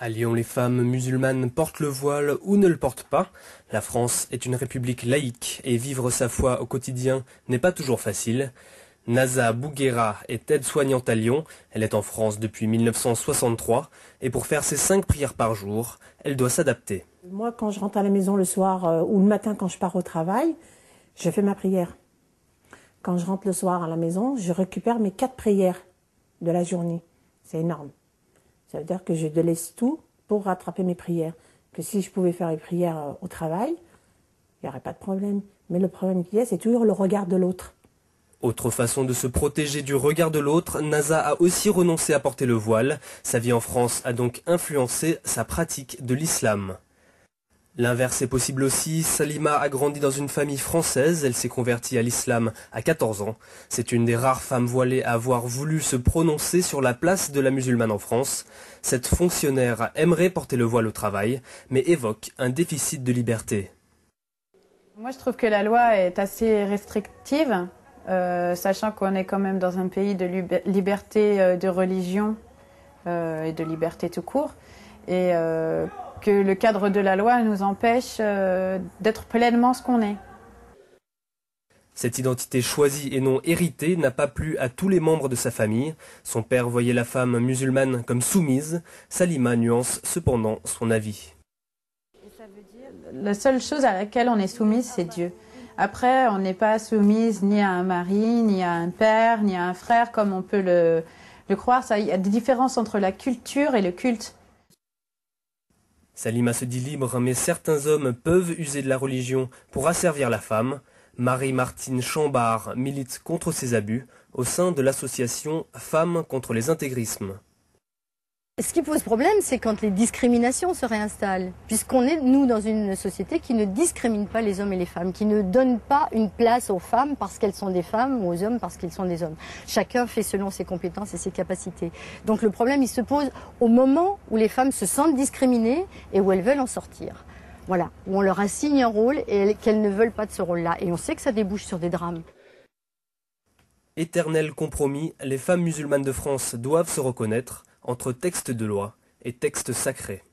À Lyon, les femmes musulmanes portent le voile ou ne le portent pas. La France est une république laïque et vivre sa foi au quotidien n'est pas toujours facile. Naza Bouguera est aide-soignante à Lyon. Elle est en France depuis 1963 et pour faire ses 5 prières par jour, elle doit s'adapter. Moi, quand je rentre à la maison le soir ou le matin quand je pars au travail, je fais ma prière. Quand je rentre le soir à la maison, je récupère mes 4 prières de la journée. C'est énorme. Ça veut dire que je délaisse tout pour rattraper mes prières. Que si je pouvais faire les prières au travail, il n'y aurait pas de problème. Mais le problème qu'il y a, c'est toujours le regard de l'autre. Autre façon de se protéger du regard de l'autre, Naza a aussi renoncé à porter le voile. Sa vie en France a donc influencé sa pratique de l'islam. L'inverse est possible aussi. Salima a grandi dans une famille française. Elle s'est convertie à l'islam à 14 ans. C'est une des rares femmes voilées à avoir voulu se prononcer sur la place de la musulmane en France. Cette fonctionnaire aimerait porter le voile au travail, mais évoque un déficit de liberté. Moi, je trouve que la loi est assez restrictive, sachant qu'on est quand même dans un pays de liberté de religion et de liberté tout court. Et que le cadre de la loi nous empêche d'être pleinement ce qu'on est. Cette identité choisie et non héritée n'a pas plu à tous les membres de sa famille. Son père voyait la femme musulmane comme soumise. Salima nuance cependant son avis. La seule chose à laquelle on est soumise, c'est Dieu. Après, on n'est pas soumise ni à un mari, ni à un père, ni à un frère, comme on peut le croire. Il y a des différences entre la culture et le culte. Salima se dit libre, mais certains hommes peuvent user de la religion pour asservir la femme. Marie-Martine Chambard milite contre ces abus au sein de l'association Femmes contre les intégrismes. Ce qui pose problème, c'est quand les discriminations se réinstallent, puisqu'on est, nous, dans une société qui ne discrimine pas les hommes et les femmes, qui ne donne pas une place aux femmes parce qu'elles sont des femmes ou aux hommes parce qu'ils sont des hommes. Chacun fait selon ses compétences et ses capacités. Donc le problème, il se pose au moment où les femmes se sentent discriminées et où elles veulent en sortir. Voilà, où on leur assigne un rôle et qu'elles ne veulent pas de ce rôle-là. Et on sait que ça débouche sur des drames. Éternel compromis, les femmes musulmanes de France doivent se reconnaître entre textes de loi et textes sacrés.